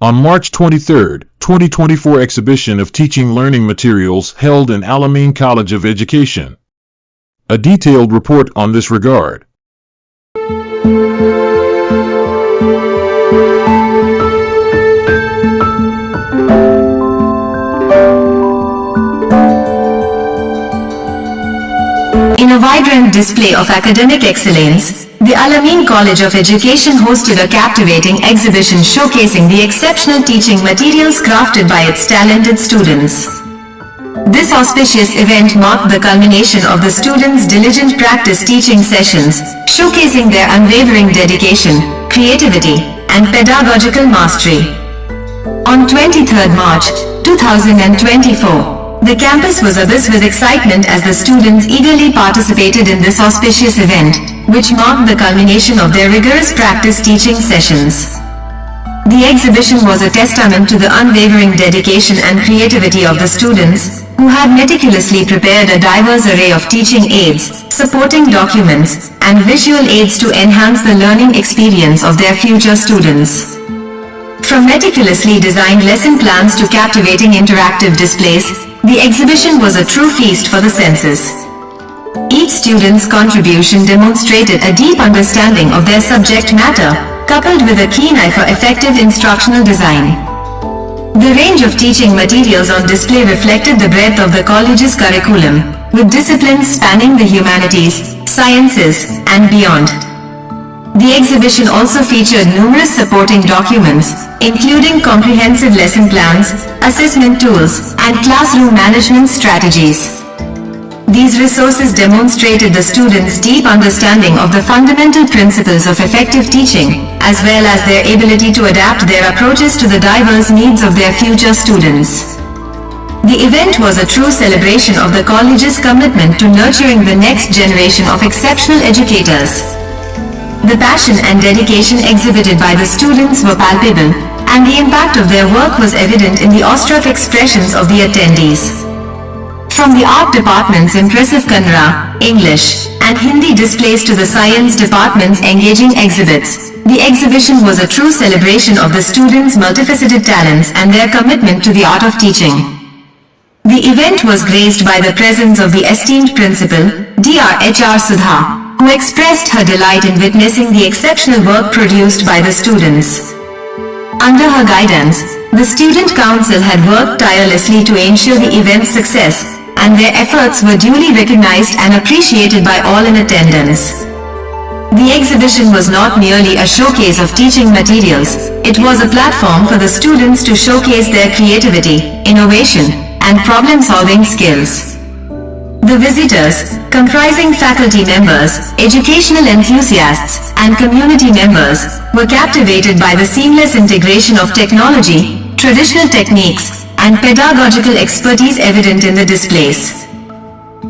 On March 23, 2024 exhibition of teaching learning materials held in Al-Amin College of Education. A detailed report on this regard. In a vibrant display of academic excellence, the Al-Amin College of Education hosted a captivating exhibition showcasing the exceptional teaching materials crafted by its talented students. This auspicious event marked the culmination of the students' diligent practice teaching sessions, showcasing their unwavering dedication, creativity, and pedagogical mastery. On 23rd March, 2024, the campus was abuzz with excitement as the students eagerly participated in this auspicious event, which marked the culmination of their rigorous practice teaching sessions. The exhibition was a testament to the unwavering dedication and creativity of the students, who had meticulously prepared a diverse array of teaching aids, supporting documents, and visual aids to enhance the learning experience of their future students. From meticulously designed lesson plans to captivating interactive displays, the exhibition was a true feast for the senses. Each student's contribution demonstrated a deep understanding of their subject matter, coupled with a keen eye for effective instructional design. The range of teaching materials on display reflected the breadth of the college's curriculum, with disciplines spanning the humanities, sciences, and beyond. The exhibition also featured numerous supporting documents, including comprehensive lesson plans, assessment tools, and classroom management strategies. These resources demonstrated the students' deep understanding of the fundamental principles of effective teaching, as well as their ability to adapt their approaches to the diverse needs of their future students. The event was a true celebration of the college's commitment to nurturing the next generation of exceptional educators. The passion and dedication exhibited by the students were palpable, and the impact of their work was evident in the awestruck expressions of the attendees. From the art department's impressive Kannada, English, and Hindi displays to the science department's engaging exhibits, the exhibition was a true celebration of the students' multifaceted talents and their commitment to the art of teaching. The event was graced by the presence of the esteemed principal, Dr. Sudha, who expressed her delight in witnessing the exceptional work produced by the students. Under her guidance, the Student Council had worked tirelessly to ensure the event's success, and their efforts were duly recognized and appreciated by all in attendance. The exhibition was not merely a showcase of teaching materials, it was a platform for the students to showcase their creativity, innovation, and problem-solving skills. The visitors, comprising faculty members, educational enthusiasts, and community members, were captivated by the seamless integration of technology, traditional techniques, and pedagogical expertise evident in the displays.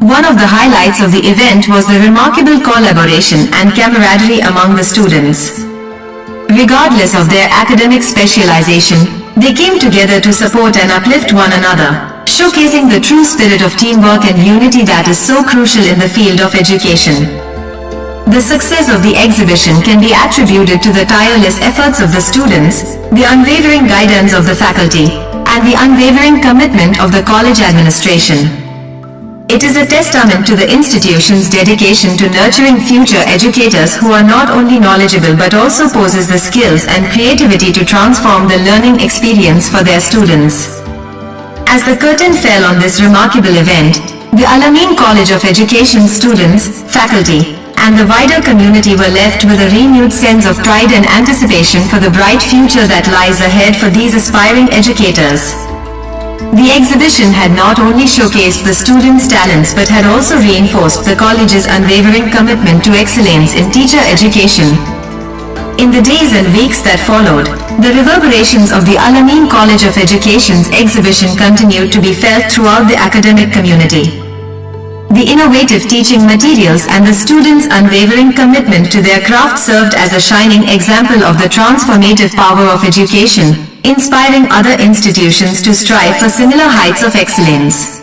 One of the highlights of the event was the remarkable collaboration and camaraderie among the students. Regardless of their academic specialization, they came together to support and uplift one another, showcasing the true spirit of teamwork and unity that is so crucial in the field of education. The success of the exhibition can be attributed to the tireless efforts of the students, the unwavering guidance of the faculty, and the unwavering commitment of the college administration. It is a testament to the institution's dedication to nurturing future educators who are not only knowledgeable but also possess the skills and creativity to transform the learning experience for their students. As the curtain fell on this remarkable event, the Al-Amin College of Education students, faculty, and the wider community were left with a renewed sense of pride and anticipation for the bright future that lies ahead for these aspiring educators. The exhibition had not only showcased the students' talents but had also reinforced the college's unwavering commitment to excellence in teacher education. In the days and weeks that followed, the reverberations of the Al-Amin College of Education's exhibition continued to be felt throughout the academic community. The innovative teaching materials and the students' unwavering commitment to their craft served as a shining example of the transformative power of education, inspiring other institutions to strive for similar heights of excellence.